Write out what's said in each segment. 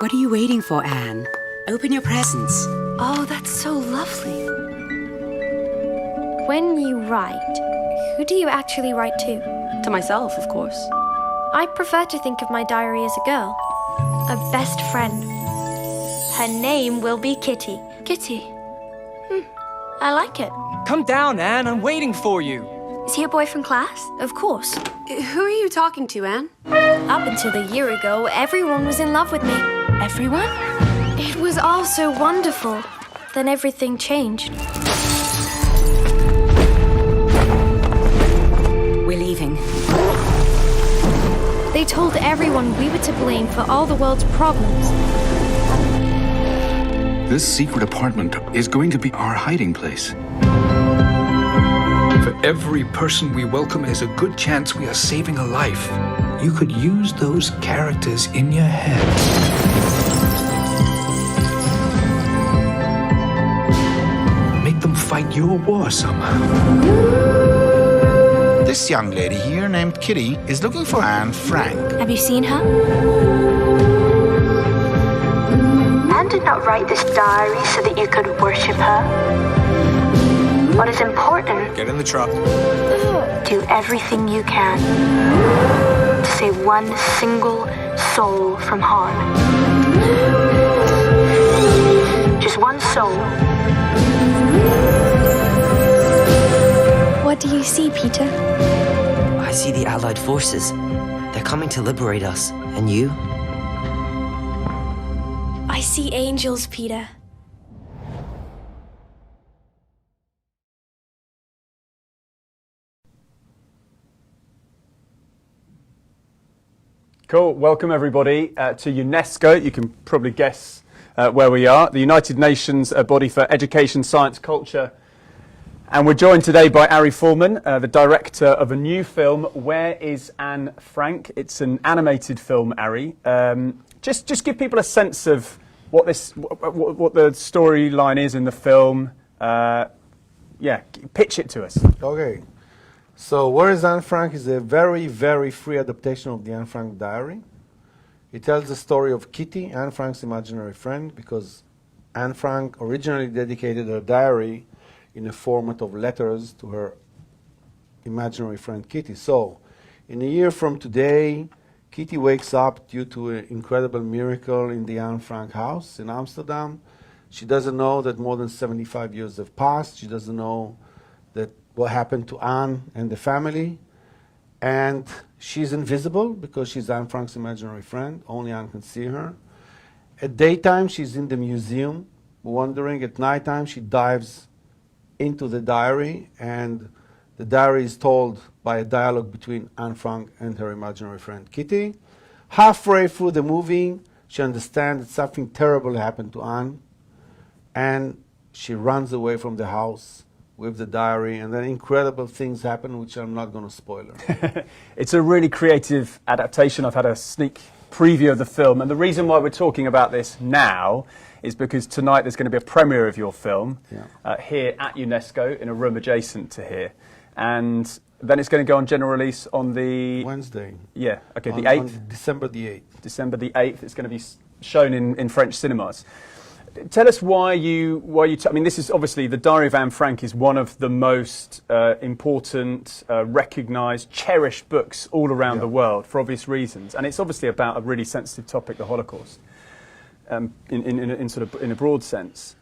What are you waiting for, Anne? Open your presents. Oh, that's so lovely. When you write, who do you actually write to? To myself, of course. I prefer to think of my diary as a girl, a best friend. Her name will be Kitty. Kitty. I like it. Come down, Anne. I'm waiting for you. Is he a boy from class? Of course. Who are you talking to, Anne? Up until a year ago, everyone was in love with me. Everyone? It was all so wonderful. Then everything changed. We're leaving. They told everyone we were to blame for all the world's problems. This secret apartment is going to be our hiding place. For every person we welcome is a good chance we are saving a life. You could use those characters in your head. Make them fight your war somehow. This young lady here named Kitty is looking for Anne Frank. Have you seen her? Anne did not write this diary so that you could worship her. What is important, Get in the truck. do everything you can to save one single soul from harm. Just one soul. What do you see, Peter? I see the Allied forces. They're coming to liberate us. And you? I see angels, Peter. Cool. Welcome, everybody, to UNESCO. You can probably guess where we are. The United Nations body for education, science, culture. And we're joined today by Ari Folman, the director of a new film, Where is Anne Frank? It's an animated film, Ari. Just give people a sense of what the storyline is in the film. Yeah, pitch it to us. Okay. So, Where is Anne Frank is a very, very free adaptation of the Anne Frank diary. It tells the story of Kitty, Anne Frank's imaginary friend, because Anne Frank originally dedicated her diary in a format of letters to her imaginary friend Kitty. So, in a year from today, Kitty wakes up due to an incredible miracle in the Anne Frank house in Amsterdam. She doesn't know that more than 75 years have passed. She doesn't know that what happened to Anne and the family. And she's invisible because she's Anne Frank's imaginary friend. Only Anne can see her. At daytime, she's in the museum wandering. At nighttime, she dives into the diary, and the diary is told by a dialogue between Anne Frank and her imaginary friend Kitty. Halfway through the movie, she understands that something terrible happened to Anne, and she runs away from the house with the diary, and then incredible things happen, which I'm not going to spoil her. It's a really creative adaptation. I've had a sneak preview of the film, and the reason why we're talking about this now is because tonight there's going to be a premiere of your film here at UNESCO in a room adjacent to here, and then it's going to go on general release on the Wednesday. Yeah, okay, on, the 8th. on December the 8th. December the 8th. It's going to be shown in French cinemas. Tell us why you. I mean, this is obviously the Diary of Anne Frank is one of the most important, recognised, cherished books all around the world for obvious reasons, and it's obviously about a really sensitive topic, the Holocaust, in a broad sense.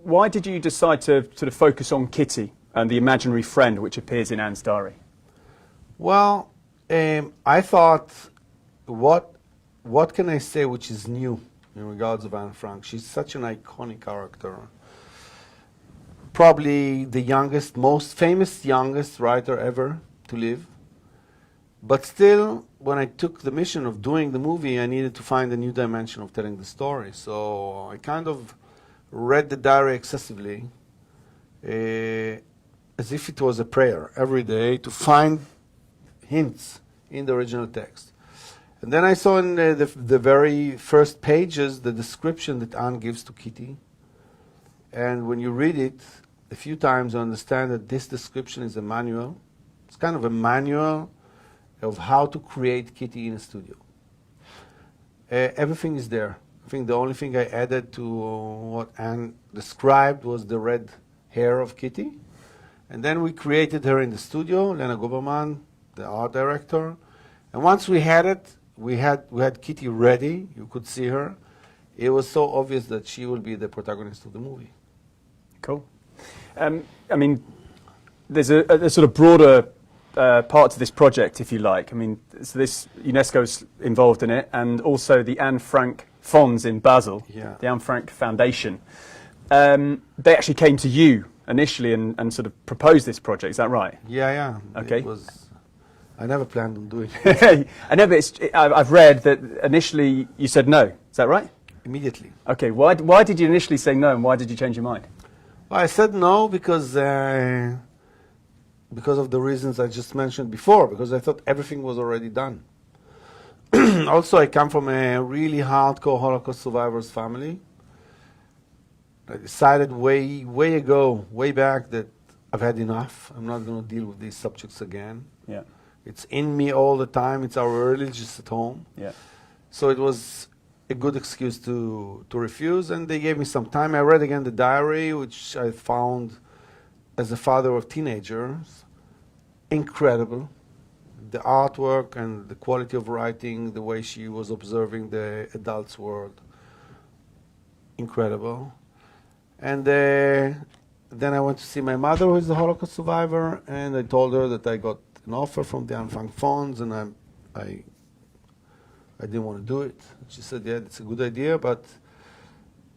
Why did you decide to sort of focus on Kitty and the imaginary friend which appears in Anne's diary? Well, I thought, what can I say which is new in regards of Anne Frank? She's such an iconic character. Probably the youngest, most famous youngest writer ever to live. But still, when I took the mission of doing the movie, I needed to find a new dimension of telling the story. So I kind of read the diary excessively, as if it was a prayer every day to find hints in the original text. And then I saw in the very first pages the description that Anne gives to Kitty. And when you read it a few times, you understand that this description is a manual. It's kind of a manual of how to create Kitty in a studio. Everything is there. I think the only thing I added to what Anne described was the red hair of Kitty. And then we created her in the studio, Lena Guberman, the art director. And once we had it, we had Kitty ready. You could see her. It was so obvious that she will be the protagonist of the movie. Cool. I mean, there's a sort of broader part to this project, if you like. I mean, so this UNESCO's involved in it, and also the Anne Frank Fonds in Basel, the Anne Frank Foundation. They actually came to you initially and sort of proposed this project. Is that right? Yeah. Okay. I never planned on doing it. I know, but I've read that initially you said no. Is that right? Immediately. Okay. Why did you initially say no, and why did you change your mind? Well, I said no because of the reasons I just mentioned before, because I thought everything was already done. Also, I come from a really hardcore Holocaust survivors family. I decided way back, that I've had enough. I'm not going to deal with these subjects again. Yeah. It's in me all the time. It's our religious at home. Yeah. So it was a good excuse to refuse, and they gave me some time. I read again the diary, which I found, as a father of teenagers, incredible. The artwork and the quality of writing, the way she was observing the adults' world, incredible. And then I went to see my mother, who is a Holocaust survivor, and I told her that I got an offer from the Anne Frank Fonds, and I didn't want to do it. She said, yeah, it's a good idea, but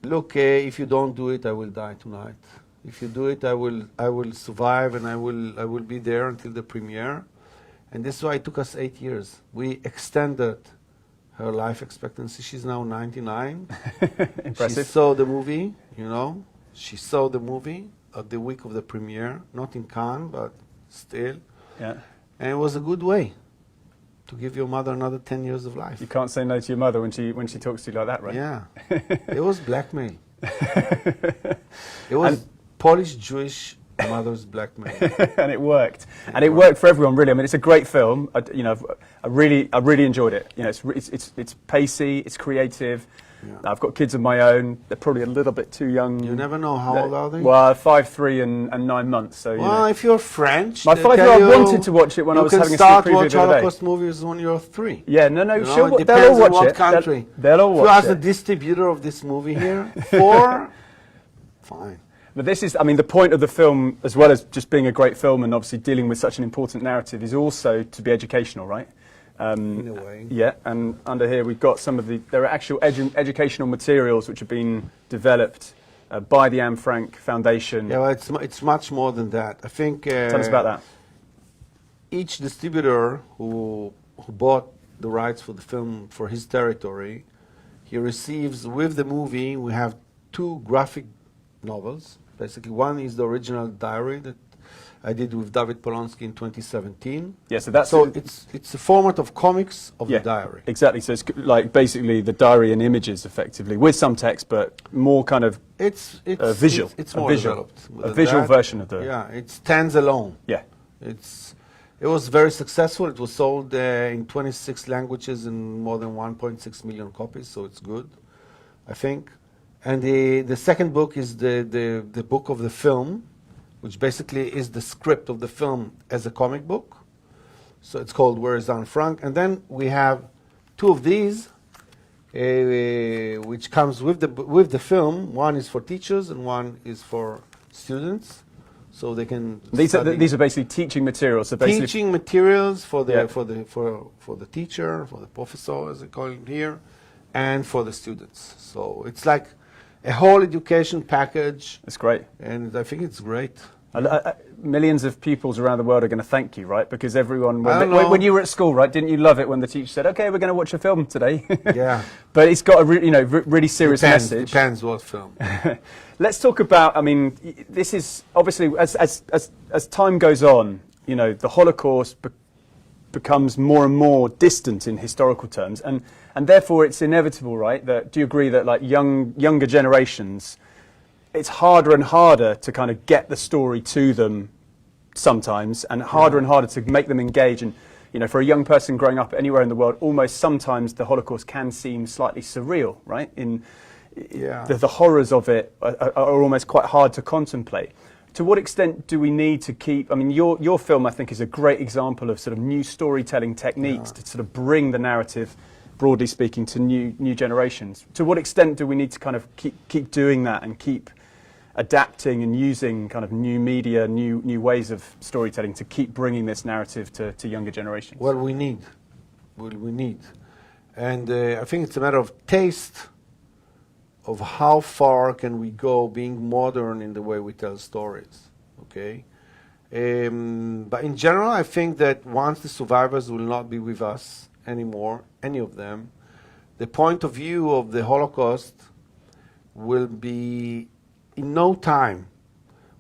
look, if you don't do it, I will die tonight. If you do it, I will survive, and I will be there until the premiere. And this is why it took us 8 years. We extended her life expectancy. She's now 99. Impressive. She saw the movie, you know. She saw the movie at the week of the premiere, not in Cannes, but still. Yeah. And it was a good way to give your mother another 10 years of life. You can't say no to your mother when she talks to you like that, right? Yeah. It was blackmail. It was Polish Jewish mother's blackmail. And it worked. And it worked for everyone, really. I mean, it's a great film. I really enjoyed it. You know, it's pacey, it's creative. Yeah. I've got kids of my own. They're probably a little bit too young. You never know. How old are they? Well, 5, 3, and 9 months. So, well, if you're French, my 5-year-old wanted to watch it when I was having a sneak preview the other day. You can start watch Holocaust movies when you're 3. Yeah, no, you know, sure. it They'll all watch what it. Country. They'll all watch it. If you ask the distributor of this movie here, 4, fine. But this is, I mean, the point of the film, as well as just being a great film and obviously dealing with such an important narrative, is also to be educational, right? In a way. Yeah, and under here we've got some of there are actual educational materials which have been developed by the Anne Frank Foundation. Yeah, well, it's much more than that. I think... Tell us about that. Each distributor who bought the rights for the film for his territory, he receives, with the movie, we have 2 graphic novels. Basically, one is the original diary that I did with David Polonsky in 2017. Yeah, so that's it's a format of comics of the diary. Exactly. So it's like basically the diary and images, effectively, with some text, but more kind of visual. It's more developed. A visual version of the. Yeah, it stands alone. Yeah. It was very successful. It was sold in 26 languages in more than 1.6 million copies, so it's good, I think. And the second book is the book of the film, which basically is the script of the film as a comic book. So it's called Where is Anne Frank? And then we have 2 of these, which comes with the film. One is for teachers and one is for students, so they can. These are basically teaching materials. So basically teaching materials for the for the teacher, for the professor, as they call it here, and for the students. So it's like a whole education package. It's great. And I think it's great. Millions of pupils around the world are going to thank you, right? Because everyone, when you were at school, right, didn't you love it when the teacher said, okay, we're going to watch a film today? Yeah. But it's got a really serious message. Depends what film. Let's talk about, I mean, this is obviously, as time goes on, you know, the Holocaust becomes more and more distant in historical terms, and therefore it's inevitable, right? Do you agree that like younger generations, it's harder and harder to kind of get the story to them sometimes, and harder and harder to make them engage? And you know, for a young person growing up anywhere in the world, almost sometimes the Holocaust can seem slightly surreal, right? The horrors of it are almost quite hard to contemplate. To what extent do we need to keep, I mean, your film, I think, is a great example of sort of new storytelling techniques to sort of bring the narrative, broadly speaking, to new generations. To what extent do we need to kind of keep doing that and keep adapting and using kind of new media, new ways of storytelling to keep bringing this narrative to younger generations? Well, we need. And I think it's a matter of taste, of how far can we go being modern in the way we tell stories, okay? But in general, I think that once the survivors will not be with us anymore, any of them, the point of view of the Holocaust will be, in no time,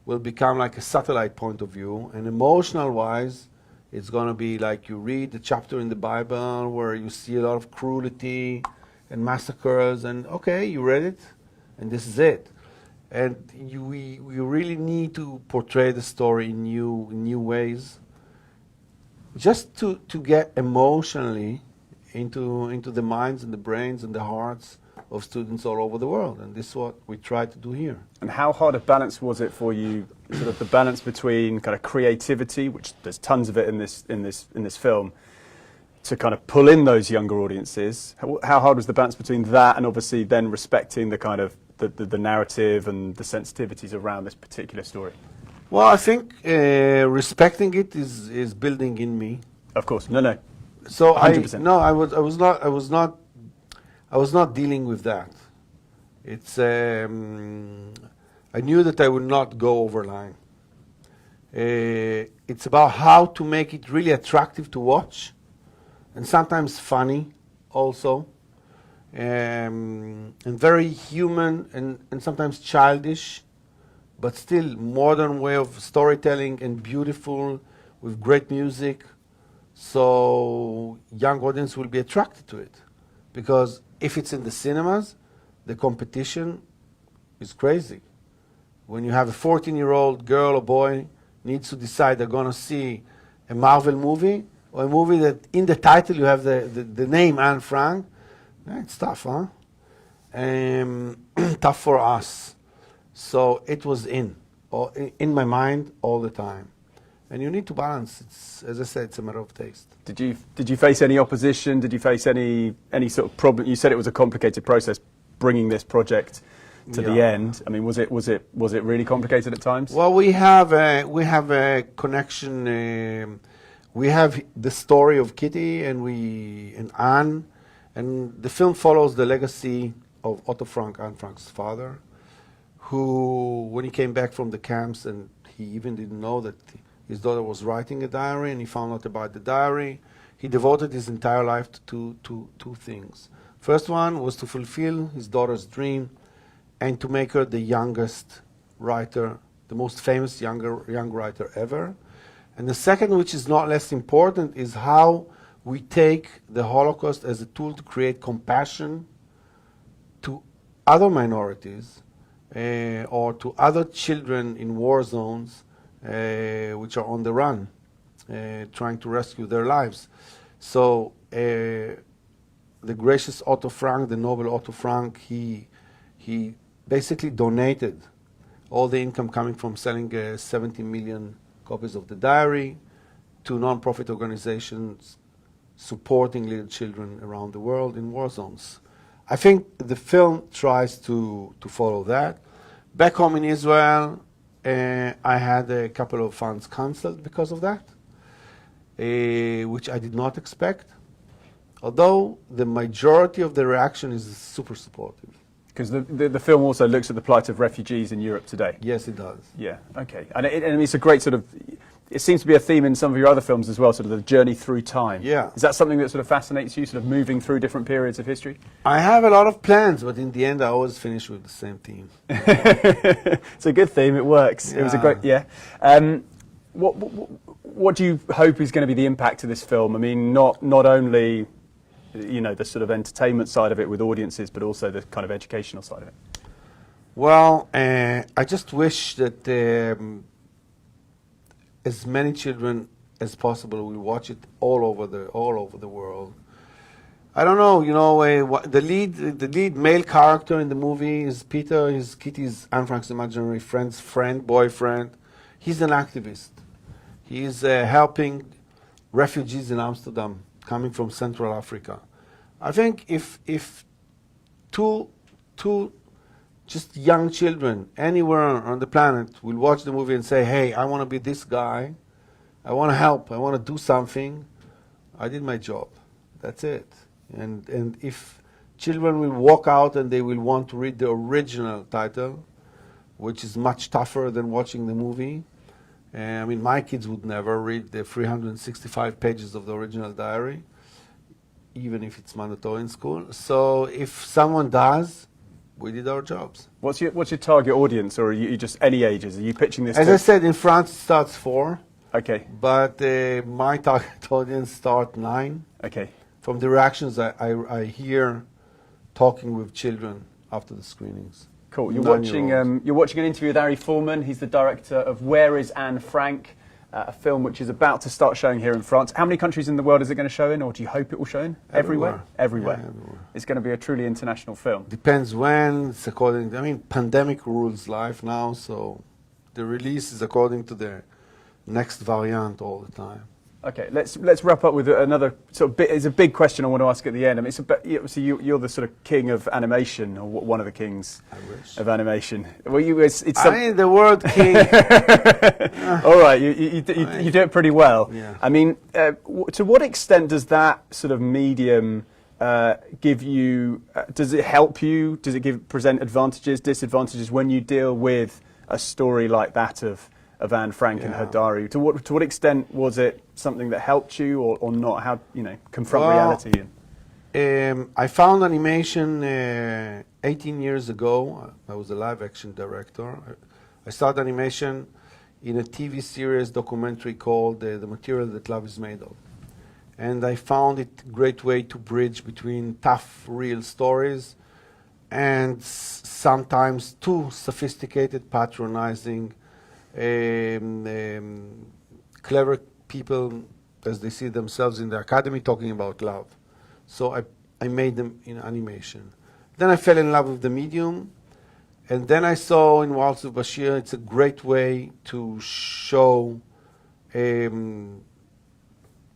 will become like a satellite point of view, and emotional-wise, it's going to be like you read the chapter in the Bible where you see a lot of cruelty and massacres, and okay, you read it, and this is it. And we really need to portray the story in new ways, just to get emotionally into the minds and the brains and the hearts of students all over the world, and this is what we try to do here. And how hard a balance was it for you, sort of the balance between kind of creativity, which there's tons of it in this film, to kind of pull in those younger audiences? How hard was the balance between that and obviously then respecting the kind of the narrative and the sensitivities around this particular story? Well, I think respecting it is building in me. Of course, no. So 100%. I was not dealing with that. It's I knew that I would not go over line. It's about how to make it really attractive to watch, and sometimes funny also, and very human and sometimes childish, but still modern way of storytelling and beautiful with great music. So young audience will be attracted to it, because if it's in the cinemas, the competition is crazy. When you have a 14-year-old girl or boy needs to decide they're going to see a Marvel movie or a movie that in the title you have the name Anne Frank, it's tough, huh? Tough for us. So it was in my mind all the time. And you need to balance. It's, as I said, it's a matter of taste. Did you face any opposition? Did you face any sort of problem? You said it was a complicated process bringing this project to the end. I mean, was it really complicated at times? Well, we have a connection. We have the story of Kitty and Anne, and the film follows the legacy of Otto Frank, Anne Frank's father, who, when he came back from the camps, and he even didn't know that his daughter was writing a diary, and he found out about the diary. He devoted his entire life to two things. First one was to fulfill his daughter's dream and to make her the youngest writer, the most famous young writer ever. And the second, which is not less important, is how we take the Holocaust as a tool to create compassion to other minorities or to other children in war zones which are on the run, trying to rescue their lives. So the gracious Otto Frank, the noble Otto Frank, he basically donated all the income coming from selling 70 million copies of the diary to non-profit organizations supporting little children around the world in war zones. I think the film tries to follow that. Back home in Israel, I had a couple of funds cancelled because of that, which I did not expect, although the majority of the reaction is super supportive. Because the film also looks at the plight of refugees in Europe today. Yes, it does. Yeah, okay. And it's a great sort of, it seems to be a theme in some of your other films as well, sort of the journey through time. Yeah. Is that something that sort of fascinates you, sort of moving through different periods of history? I have a lot of plans, but in the end I always finish with the same theme. It's a good theme, it works. Yeah. It was a great, what do you hope is going to be the impact of this film? I mean, not only, you know, the sort of entertainment side of it with audiences, but also the kind of educational side of it. Well, I just wish that as many children as possible. We'll watch it all over the world. I don't know, the lead male character in the movie is Peter. He's Kitty's, Anne Frank's imaginary boyfriend. He's an activist. He is helping refugees in Amsterdam coming from Central Africa. I think if two just young children anywhere on the planet will watch the movie and say, hey, I want to be this guy, I want to help, I want to do something, I did my job. That's it. And if children will walk out and they will want to read the original title, which is much tougher than watching the movie. I mean, my kids would never read the 365 pages of the original diary, even if it's mandatory in school. So if someone does, we did our jobs. What's your target audience, or are you just any ages? Are you pitching this? As I said, in France it starts 4. Okay. But my target audience starts 9. Okay. From the reactions I hear talking with children after the screenings. Cool. You're watching an interview with Ari Folman. He's the director of Where is Anne Frank, a film which is about to start showing here in France. How many countries in the world is it going to show in, or do you hope it will show in? Everywhere. Everywhere. Yeah, everywhere. It's going to be a truly international film. Depends when. It's according. Pandemic rules life now, so the release is according to the next variant all the time. Okay, let's wrap up with another sort of bit. It's a big question I want to ask at the end. I mean, it's obviously you're the sort of king of animation, or one of the kings of animation. Well, the word king. All right, you do it pretty well. Yeah. I mean, to what extent does that sort of medium give you? Does it help you? Does it present advantages, disadvantages when you deal with a story like that of Anne Frank and her diary? To what extent was it something that helped you, or not? How confront reality? I found animation 18 years ago. I was a live action director. I started animation in a TV series documentary called The Material That Love Is Made Of. And I found it a great way to bridge between tough, real stories and sometimes too sophisticated, patronizing, clever people as they see themselves in the academy talking about love. So I made them in animation. Then I fell in love with the medium, and then I saw in Waltz of Bashir it's a great way to show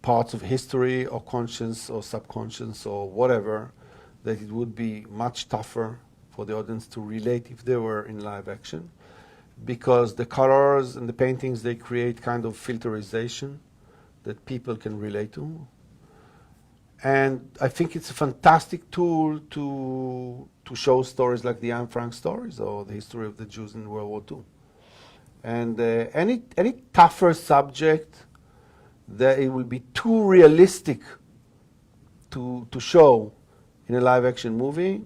parts of history or conscience or subconscious or whatever that it would be much tougher for the audience to relate if they were in live action, because the colors and the paintings, they create kind of filterization that people can relate to. And I think it's a fantastic tool to show stories like the Anne Frank stories or the history of the Jews in World War II. And any tougher subject that it will be too realistic to show in a live action movie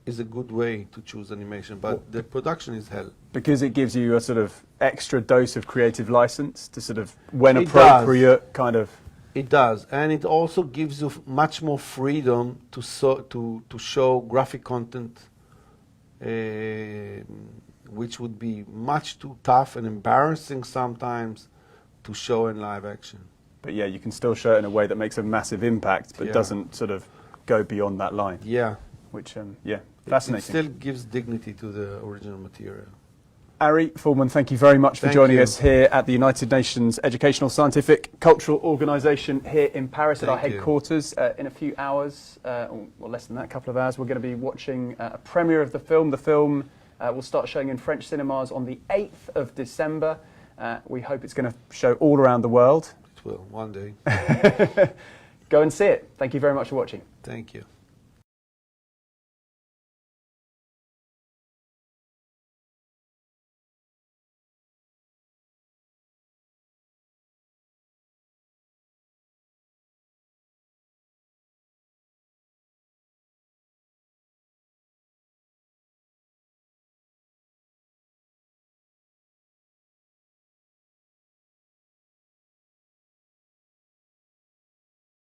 is a good way to choose animation, but the production is hell. Because it gives you a sort of extra dose of creative license to sort of, when appropriate, kind of... It does, and it also gives you much more freedom to show graphic content, which would be much too tough and embarrassing sometimes to show in live action. But yeah, you can still show it in a way that makes a massive impact, but doesn't sort of go beyond that line. Yeah. Which, fascinating. It still gives dignity to the original material. Ari Folman, thank you very much for joining us here at the United Nations Educational, Scientific, Cultural Organisation here in Paris at our headquarters. In a few hours, or less than that, a couple of hours, we're going to be watching a premiere of the film. The film will start showing in French cinemas on the 8th of December. We hope it's going to show all around the world. It will, one day. Go and see it. Thank you very much for watching. Thank you.